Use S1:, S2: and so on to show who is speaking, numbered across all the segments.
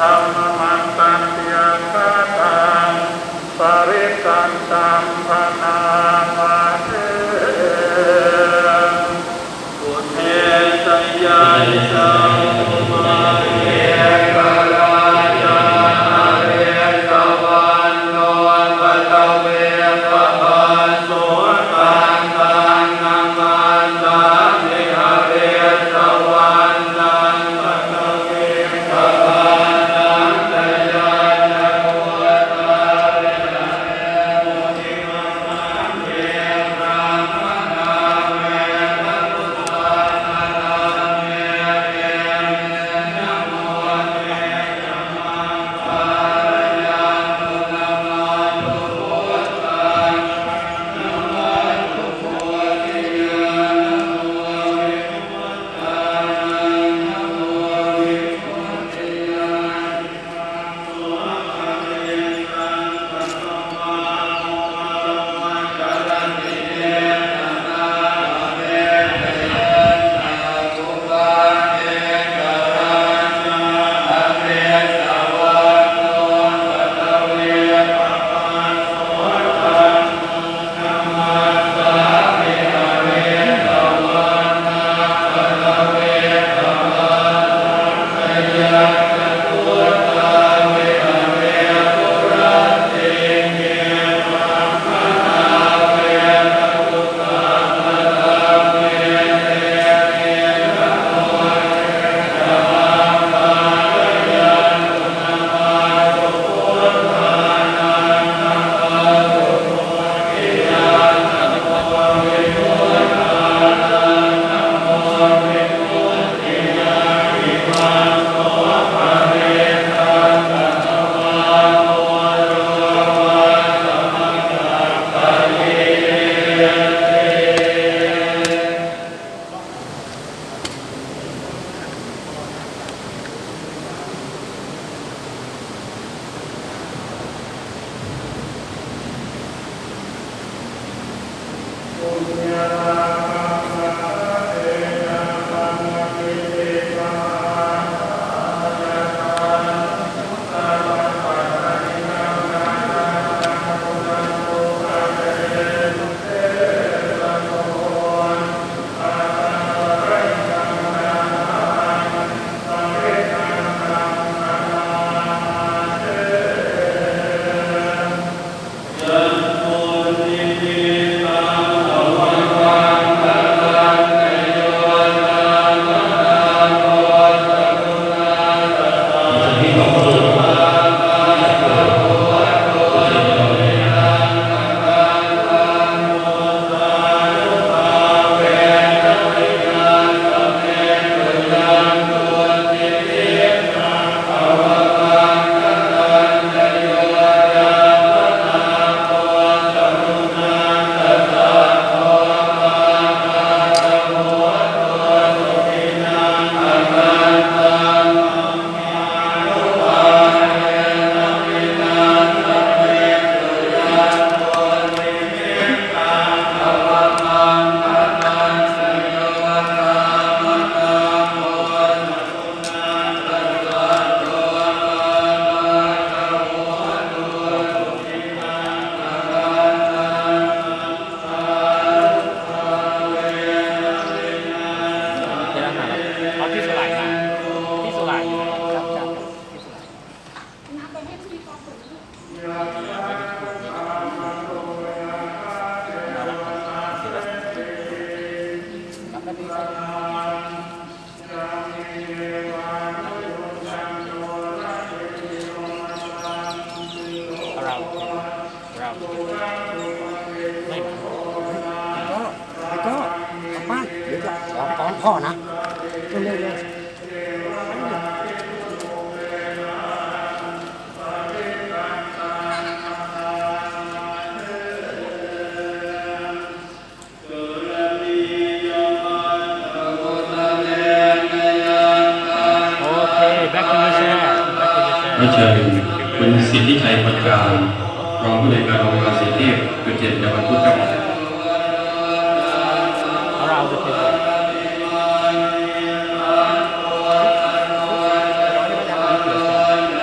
S1: ธรรมมันตันติยคาตังปริกันตัมภนามาเตปุเทสยายสังมาเอกราชาเรสวันโนปะตะเวปะปะโสตังตังนัมมันตามิหะเรสวันนังปะตะเวปะปะนังตยานะโมตาเรนะโมทิมังมันเทพระมนาเวนะพุทธานาเมเยนะโมเตนะมังปารยาตุนะมาตุพุทธังนะมาตุโพธิยานะโมวิมุตตังนะโมวิมุตติยาสุขเวสังสัมมาโมมังคลันติเยนะนาเมเตนะสุปาเทกราชาเรสวันโนปะตะเวปะปะโสตังนัมมันตามิหะเรสวันนังปะตะเวปะปะนังตยานะพุทธาเวหะเรปุรัตติเยมังคณาเวนะพุทธาปะตะเวเตเยนะโมเตนะมังปารยาตุนะมาตุพุทธานังนะมาตุโพธิยานะโมวิมุตตานังนะโมวิมุตติยาอิมังโสภะเรตังกัสสวาโมโรวาสมังคัสสะเยเต ปุญญาคัมภะเตนะปัมมะกิติปะหะยะตาสัพพะปัตตานินานานาปุณันตุภะเตเตสะโนอะระระยัมนาปะริตังตัมมะนาเต ยันโมทิติตังอวังวังตะลังนโยตังมะนาโมตักขุณาตตานิโมภะคะวะโตเยยังภะคะตังโมสานุภาเวนะวิญญาณสัมเมตุยังตุติติตังอวังวังตะลังนโยตังมะนาโมตักขุณาตตาโตภะคะวะโตสุขินังภะคะตังมัมมานุภาเวนะวินาศเมตุยังตุนิมิตตังอวังมังคะตังสยโยตามะนาโมตักขุณาตตาโตภะคะวะโตสุขินังภะคะตังมัมสานุภาเวนะวินาศเม
S2: เอาพี่สุไลมาพี่สุไลอยู่ไหนครับพี่สุไล
S3: น้ำไปให้พี่กองฝึกลูก
S1: ยัสสะธรรมโตยะคาเตนะเต
S2: ครับแล้วพี่ใส่
S1: จามิเยวานุโยตังโยระเยโยตังสิโล
S2: เอาเรา
S1: สุขังสุปฏิ
S2: ไม่
S1: โภ
S2: ก็เอาป้าเดี๋ยวจะฟ้องพ่อนะเร็วโอเค back to the chair back to the
S4: ขอ
S2: chair
S4: เชิญคุณสิทธิชัยปัจการรองผู้ในวยการโรงพยาบาลศรีเทพจุดเจ็ดในวันพุธครับ
S2: เอาเราจะเป็น
S1: ย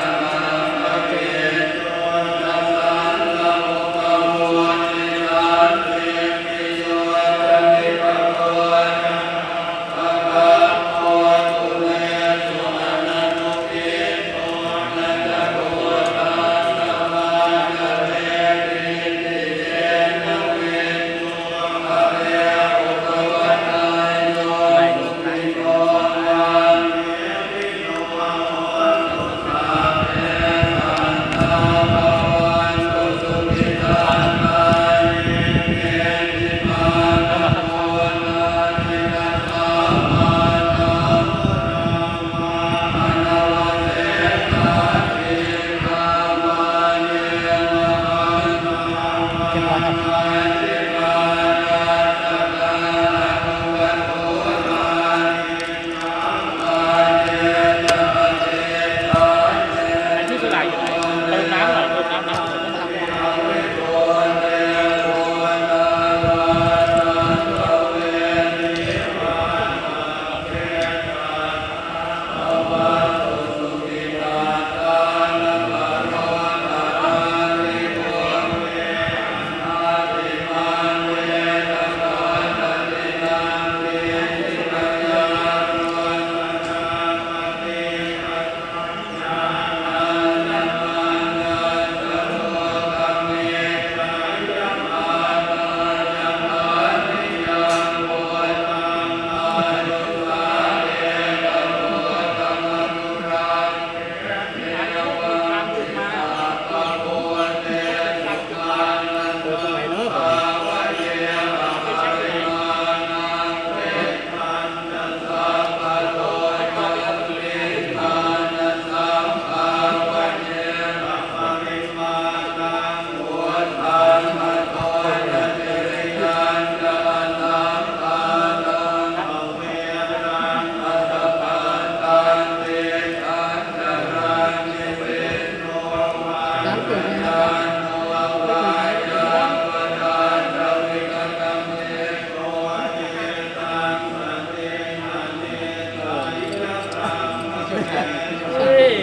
S5: เฮ้ย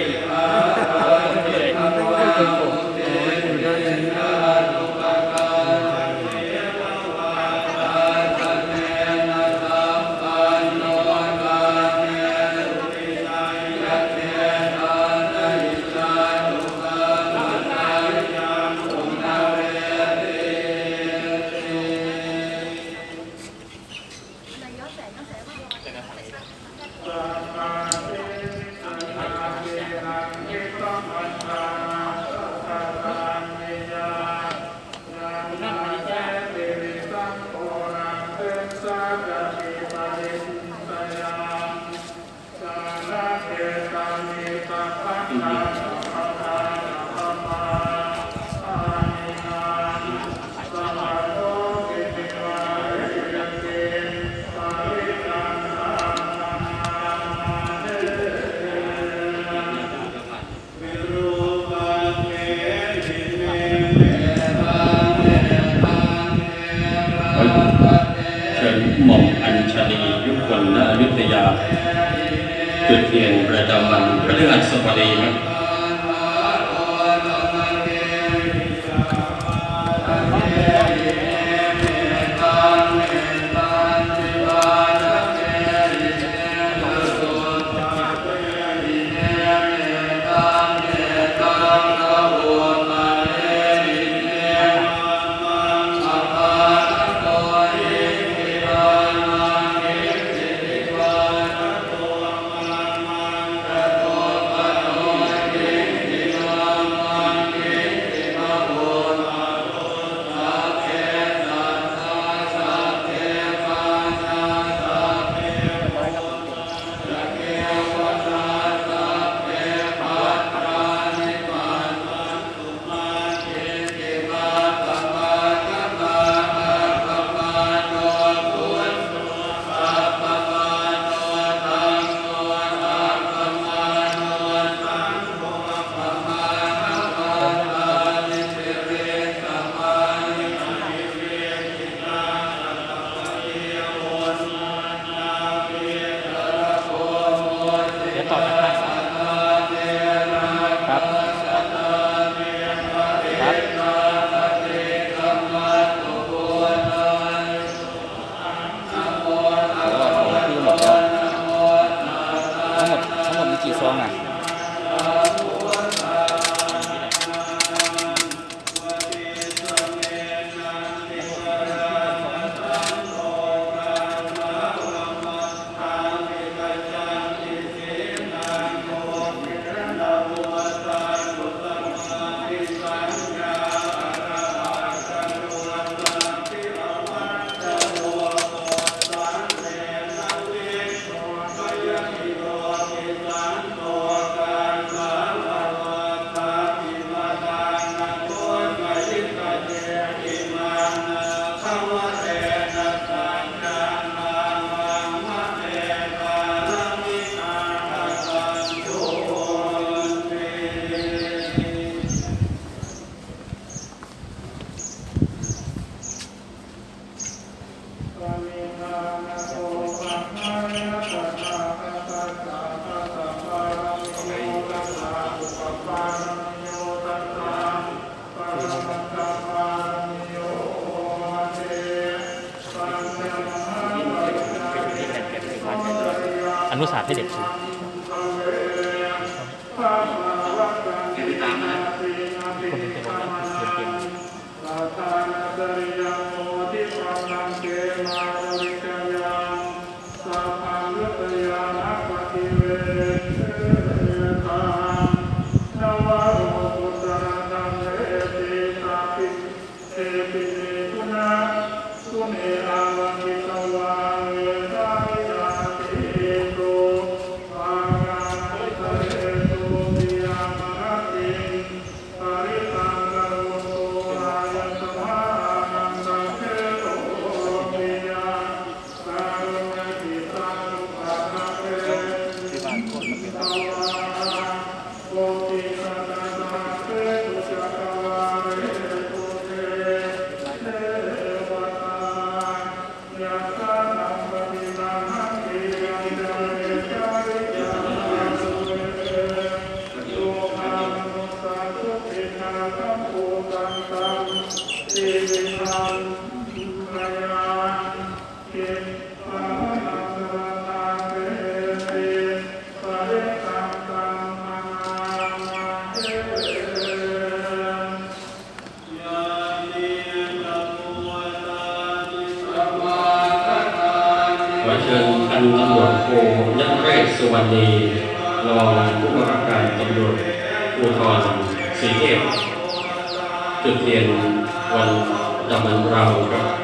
S4: เชิญหม่อมอัญชลียุคลณอยุธยาจุดเทียนประจำวันพฤหัสบดีครับ
S5: เดี๋ยวต่อจากท่านครับที่หมดแล้วทั้งหมดมีกี่ซองอ่ะอนุสาสน์ให้เด็กซื้อคนเป็นตัวเรียน
S4: นตำรวจโทยัคเรศสุวรรณีรองผู้บังคับการตำรวจภูธรศรีเทพจุดเทียนวันประจำวันเราครับ